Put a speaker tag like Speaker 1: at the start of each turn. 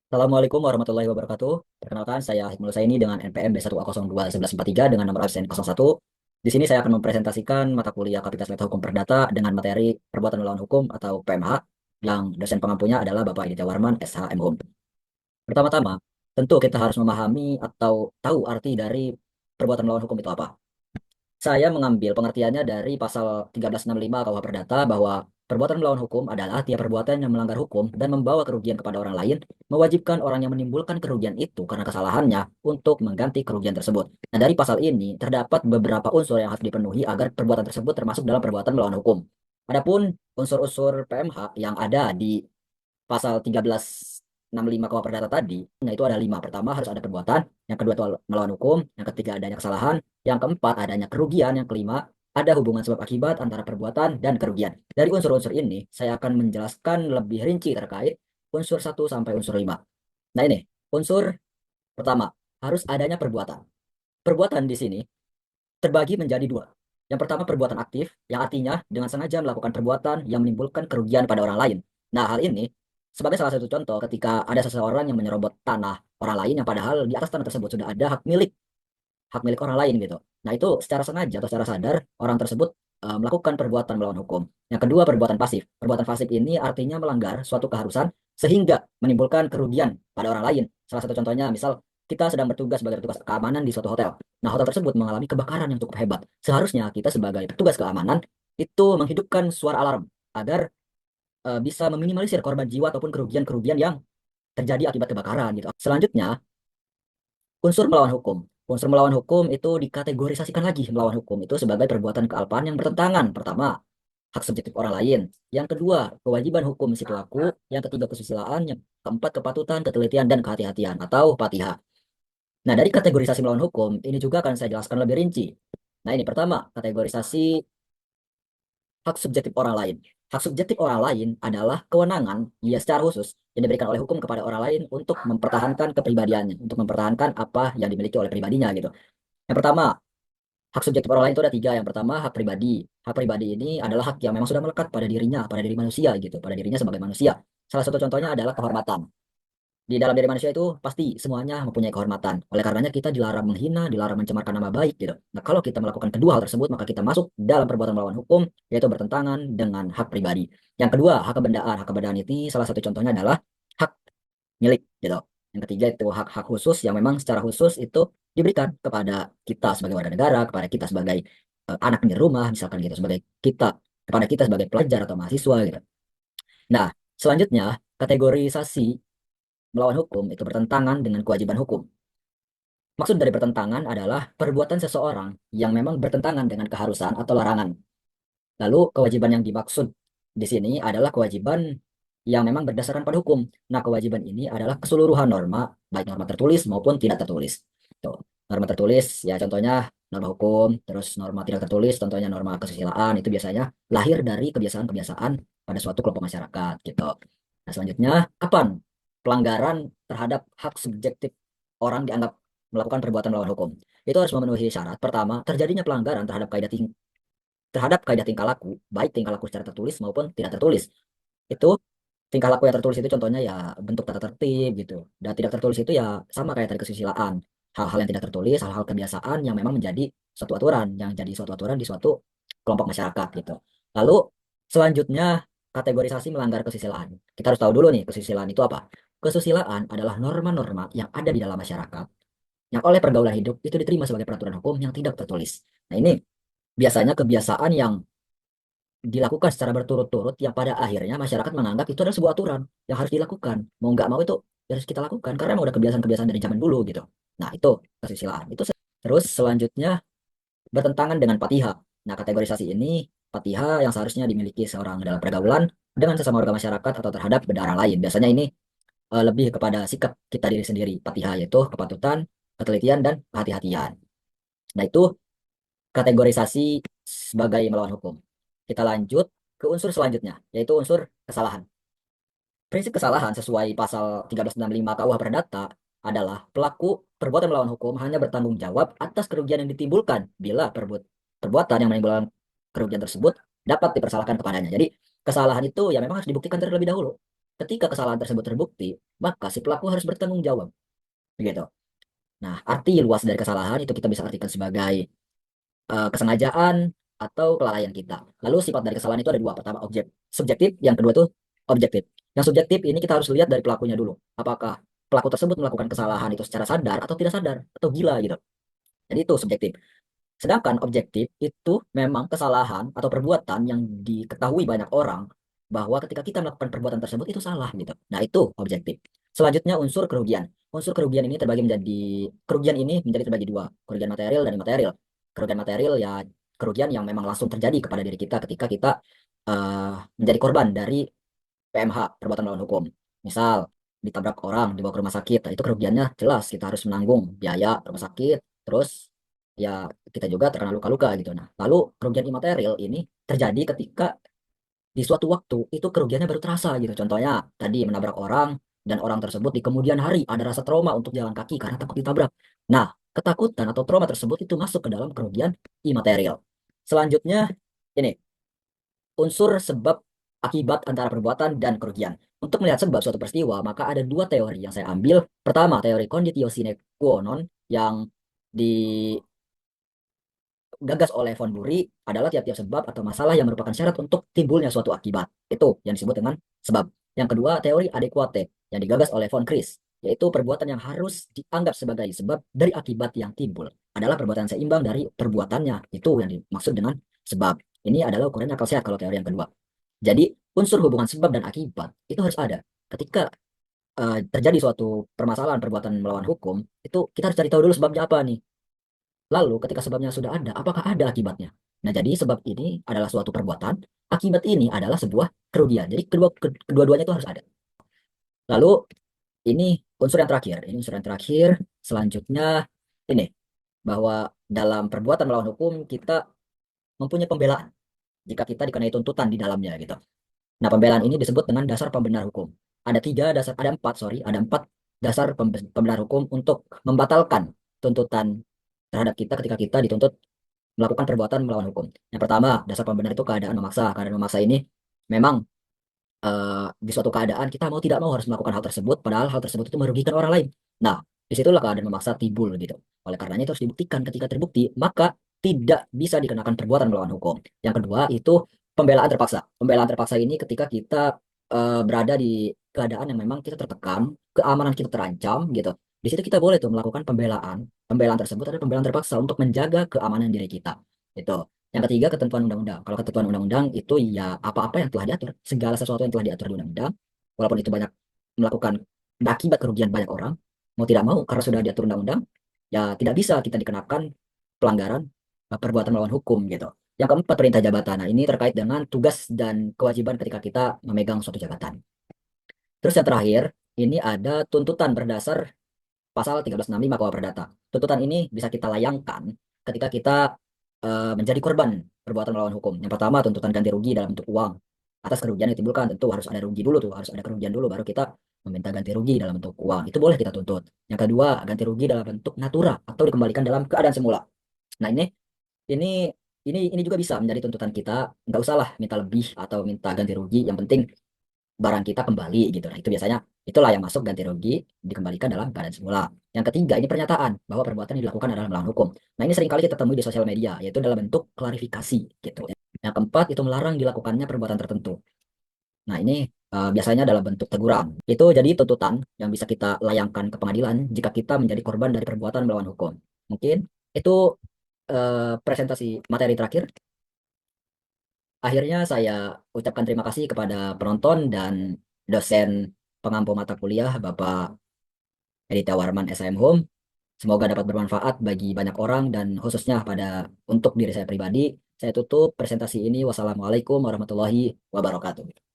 Speaker 1: Assalamualaikum warahmatullahi wabarakatuh. Perkenalkan, saya Hikmul Saini dengan NPM B1A021143 dengan nomor absen 01. Di sini saya akan mempresentasikan mata kuliah Kapasitas Meta Hukum Perdata dengan materi Perbuatan Melawan Hukum atau PMH yang dosen pengampunya adalah Bapak Aditya Warman, SH MHUM. Pertama-tama, tentu kita harus memahami atau tahu arti dari perbuatan melawan hukum itu apa. Saya mengambil pengertiannya dari pasal 1365 KUH Perdata bahwa perbuatan melawan hukum adalah tiap perbuatan yang melanggar hukum dan membawa kerugian kepada orang lain, mewajibkan orang yang menimbulkan kerugian itu karena kesalahannya untuk mengganti kerugian tersebut. Nah, dari pasal ini terdapat beberapa unsur yang harus dipenuhi agar perbuatan tersebut termasuk dalam perbuatan melawan hukum. Adapun unsur-unsur PMH yang ada di pasal 1365 KUH Perdata tadi, nah itu ada lima. Pertama harus ada perbuatan, yang kedua itu melawan hukum, yang ketiga adanya kesalahan, yang keempat adanya kerugian, yang kelima ada hubungan sebab akibat antara perbuatan dan kerugian. Dari unsur-unsur ini, saya akan menjelaskan lebih rinci terkait unsur satu sampai unsur 5. Nah ini, unsur pertama, harus adanya perbuatan. Perbuatan di sini terbagi menjadi dua. Yang pertama perbuatan aktif, yang artinya dengan sengaja melakukan perbuatan yang menimbulkan kerugian pada orang lain. Nah, hal ini sebagai salah satu contoh ketika ada seseorang yang menyerobot tanah orang lain yang padahal di atas tanah tersebut sudah ada hak milik orang lain gitu. Nah, itu secara sengaja atau secara sadar orang tersebut melakukan perbuatan melawan hukum. Yang kedua, perbuatan pasif. Perbuatan pasif ini artinya melanggar suatu keharusan sehingga menimbulkan kerugian pada orang lain. Salah satu contohnya, misal kita sedang bertugas sebagai petugas keamanan di suatu hotel. Nah, hotel tersebut mengalami kebakaran yang cukup hebat. Seharusnya kita sebagai petugas keamanan itu menghidupkan suara alarm agar bisa meminimalisir korban jiwa ataupun kerugian-kerugian yang terjadi akibat kebakaran gitu. Selanjutnya, unsur melawan hukum. Unsur melawan hukum itu dikategorisasikan lagi melawan hukum itu sebagai perbuatan kealpaan yang bertentangan. Pertama, hak subjektif orang lain. Yang kedua, kewajiban hukum si pelaku. Yang ketiga, kesusilaan. Yang keempat, kepatutan, ketelitian, dan kehati-hatian atau patiha. Nah, dari kategorisasi melawan hukum, ini juga akan saya jelaskan lebih rinci. Nah, ini pertama, kategorisasi hak subjektif orang lain. Hak subjektif orang lain adalah kewenangan ya secara khusus yang diberikan oleh hukum kepada orang lain untuk mempertahankan kepribadiannya, untuk mempertahankan apa yang dimiliki oleh pribadinya gitu. Yang pertama, hak subjektif orang lain itu ada tiga. Yang pertama, hak pribadi. Hak pribadi ini adalah hak yang memang sudah melekat pada dirinya, pada diri manusia gitu, pada dirinya sebagai manusia. Salah satu contohnya adalah kehormatan. Di dalam diri manusia itu pasti semuanya mempunyai kehormatan. Oleh karenanya kita dilarang menghina, dilarang mencemarkan nama baik gitu. Nah, kalau kita melakukan kedua hal tersebut, maka kita masuk dalam perbuatan melawan hukum, yaitu bertentangan dengan hak pribadi. Yang kedua, hak kebendaan. Hak kebendaan ini salah satu contohnya adalah hak milik gitu. Yang ketiga itu hak-hak khusus yang memang secara khusus itu diberikan kepada kita sebagai warga negara, kepada kita sebagai anak di rumah, misalkan gitu, sebagai kita, kepada kita sebagai pelajar atau mahasiswa gitu. Nah, selanjutnya kategorisasi melawan hukum itu bertentangan dengan kewajiban hukum. Maksud dari bertentangan adalah perbuatan seseorang yang memang bertentangan dengan keharusan atau larangan. Lalu kewajiban yang dimaksud di sini adalah kewajiban yang memang berdasarkan pada hukum. Nah, kewajiban ini adalah keseluruhan norma, baik norma tertulis maupun tidak tertulis. Tuh. Norma tertulis, ya contohnya norma hukum, terus norma tidak tertulis, contohnya norma kesusilaan, itu biasanya lahir dari kebiasaan-kebiasaan pada suatu kelompok masyarakat, gitu. Nah, selanjutnya, kapan pelanggaran terhadap hak subjektif orang dianggap melakukan perbuatan melawan hukum? Itu harus memenuhi syarat. Pertama, terjadinya pelanggaran terhadap kaidah tingkah laku, baik tingkah laku secara tertulis maupun tidak tertulis. Itu tingkah laku yang tertulis itu contohnya ya bentuk tata tertib gitu. Dan tidak tertulis itu ya sama kayak tadi kesusilaan. Hal-hal yang tidak tertulis, hal-hal kebiasaan yang memang menjadi suatu aturan, yang jadi suatu aturan di suatu kelompok masyarakat gitu. Lalu selanjutnya kategorisasi melanggar kesusilaan. Kita harus tahu dulu nih kesusilaan itu apa. Kesusilaan adalah norma-norma yang ada di dalam masyarakat yang oleh pergaulan hidup itu diterima sebagai peraturan hukum yang tidak tertulis. Nah ini biasanya kebiasaan yang dilakukan secara berturut-turut yang pada akhirnya masyarakat menganggap itu adalah sebuah aturan yang harus dilakukan. Mau nggak mau itu harus kita lakukan karena emang udah kebiasaan-kebiasaan dari zaman dulu gitu. Nah, itu kesusilaan. Itu terus selanjutnya bertentangan dengan patiha. Nah, kategorisasi ini patiha yang seharusnya dimiliki seorang dalam pergaulan dengan sesama warga masyarakat atau terhadap benda orang lain. Biasanya ini lebih kepada sikap kita diri sendiri. Patiha yaitu kepatutan, ketelitian, dan kehati-hatian. Nah, itu kategorisasi sebagai melawan hukum. Kita lanjut ke unsur selanjutnya, yaitu unsur kesalahan. Prinsip kesalahan sesuai pasal 1365 KUH Perdata adalah pelaku perbuatan melawan hukum hanya bertanggung jawab atas kerugian yang ditimbulkan bila perbuatan yang menimbulkan kerugian tersebut dapat dipersalahkan kepadanya. Jadi kesalahan itu ya memang harus dibuktikan terlebih dahulu. ketika kesalahan tersebut terbukti, maka si pelaku harus bertanggung jawab. Begitu. Nah, arti luas dari kesalahan itu kita bisa artikan sebagai kesengajaan atau kelalaian kita. Lalu sifat dari kesalahan itu ada dua. Pertama objek subjektif, yang kedua itu objektif. Yang subjektif ini kita harus lihat dari pelakunya dulu. Apakah pelaku tersebut melakukan kesalahan itu secara sadar atau tidak sadar atau gila gitu. Jadi itu subjektif. Sedangkan objektif itu memang kesalahan atau perbuatan yang diketahui banyak orang bahwa ketika kita melakukan perbuatan tersebut itu salah gitu. Nah, itu objektif. Selanjutnya unsur kerugian. Unsur kerugian ini terbagi menjadi kerugian ini menjadi terbagi dua, kerugian material dan imaterial. Kerugian material ya kerugian yang memang langsung terjadi kepada diri kita ketika kita menjadi korban dari PMH, perbuatan melawan hukum. Misal ditabrak orang, dibawa ke rumah sakit, nah, itu kerugiannya jelas kita harus menanggung biaya rumah sakit, terus ya kita juga terkena luka-luka gitu. Nah, lalu kerugian imaterial ini terjadi ketika di suatu waktu itu kerugiannya baru terasa gitu. Contohnya tadi menabrak orang dan orang tersebut di kemudian hari ada rasa trauma untuk jalan kaki karena takut ditabrak. Nah, ketakutan atau trauma tersebut itu masuk ke dalam kerugian imaterial. Selanjutnya ini unsur sebab akibat antara perbuatan dan kerugian. Untuk melihat sebab suatu peristiwa, maka ada dua teori yang saya ambil. Pertama, teori conditio sine qua non yang digagas oleh von Bury adalah tiap-tiap sebab atau masalah yang merupakan syarat untuk timbulnya suatu akibat. Itu yang disebut dengan sebab. Yang kedua, teori adequate yang digagas oleh von Kris, yaitu perbuatan yang harus dianggap sebagai sebab dari akibat yang timbul adalah perbuatan seimbang dari perbuatannya. Itu yang dimaksud dengan sebab. Ini adalah ukurannya akal sehat kalau teori yang kedua. Jadi unsur hubungan sebab dan akibat itu harus ada. Ketika terjadi suatu permasalahan perbuatan melawan hukum, itu kita harus cari tahu dulu sebabnya apa nih. Lalu ketika sebabnya sudah ada, apakah ada akibatnya? Nah, jadi sebab ini adalah suatu perbuatan, akibat ini adalah sebuah kerugian. Jadi kedua-duanya itu harus ada. Lalu ini unsur yang terakhir. Ini unsur yang terakhir. Selanjutnya ini bahwa dalam perbuatan melawan hukum kita mempunyai pembelaan jika kita dikenai tuntutan di dalamnya gitu. Nah, pembelaan ini disebut dengan dasar pembenar hukum. Ada tiga dasar, ada empat, sorry, ada empat dasar pembenar hukum untuk membatalkan tuntutan terhadap kita ketika kita dituntut melakukan perbuatan melawan hukum. Yang pertama, dasar pembenar itu keadaan memaksa. Keadaan memaksa ini memang di suatu keadaan kita mau tidak mau harus melakukan hal tersebut, padahal hal tersebut itu merugikan orang lain. Nah, disitulah keadaan memaksa timbul gitu. Oleh karenanya itu harus dibuktikan. Ketika terbukti, maka tidak bisa dikenakan perbuatan melawan hukum. Yang kedua itu pembelaan terpaksa. Pembelaan terpaksa ini ketika kita berada di keadaan yang memang kita tertekan, keamanan kita terancam gitu. Di situ kita boleh tuh melakukan pembelaan. Pembelaan tersebut adalah pembelaan terpaksa untuk menjaga keamanan diri kita. Itu. Yang ketiga, ketentuan undang-undang. Kalau ketentuan undang-undang itu ya apa-apa yang telah diatur, segala sesuatu yang telah diatur di undang-undang, walaupun itu banyak melakukan akibat kerugian banyak orang, mau tidak mau karena sudah diatur undang-undang, ya tidak bisa kita dikenakan pelanggaran perbuatan melawan hukum gitu. Yang keempat, perintah jabatan. Nah, ini terkait dengan tugas dan kewajiban ketika kita memegang suatu jabatan. Terus yang terakhir, ini ada tuntutan berdasar pasal 1365 KUH Perdata. Tuntutan ini bisa kita layangkan ketika kita menjadi korban perbuatan melawan hukum. Yang pertama, tuntutan ganti rugi dalam bentuk uang. Atas kerugian yang ditimbulkan, tentu harus ada rugi dulu tuh, harus ada kerugian dulu, baru kita meminta ganti rugi dalam bentuk uang. Itu boleh kita tuntut. Yang kedua, ganti rugi dalam bentuk natura atau dikembalikan dalam keadaan semula. Nah, ini ini juga bisa menjadi tuntutan kita. Nggak usah lah minta lebih atau minta ganti rugi. Yang penting barang kita kembali gitu. Nah, itu biasanya itulah yang masuk ganti rugi dikembalikan dalam keadaan semula. Yang ketiga, ini pernyataan bahwa perbuatan yang dilakukan adalah melawan hukum. Nah, ini seringkali kita temui di sosial media, yaitu dalam bentuk klarifikasi gitu. Yang keempat, itu melarang dilakukannya perbuatan tertentu. Nah, ini biasanya dalam bentuk teguran. Itu jadi tuntutan yang bisa kita layangkan ke pengadilan jika kita menjadi korban dari perbuatan melawan hukum. Mungkin itu presentasi materi terakhir. Akhirnya saya ucapkan terima kasih kepada penonton dan dosen pengampu mata kuliah Bapak Edita Warman SIM Home. Semoga dapat bermanfaat bagi banyak orang dan khususnya untuk diri saya pribadi. Saya tutup presentasi ini. Wassalamualaikum warahmatullahi wabarakatuh.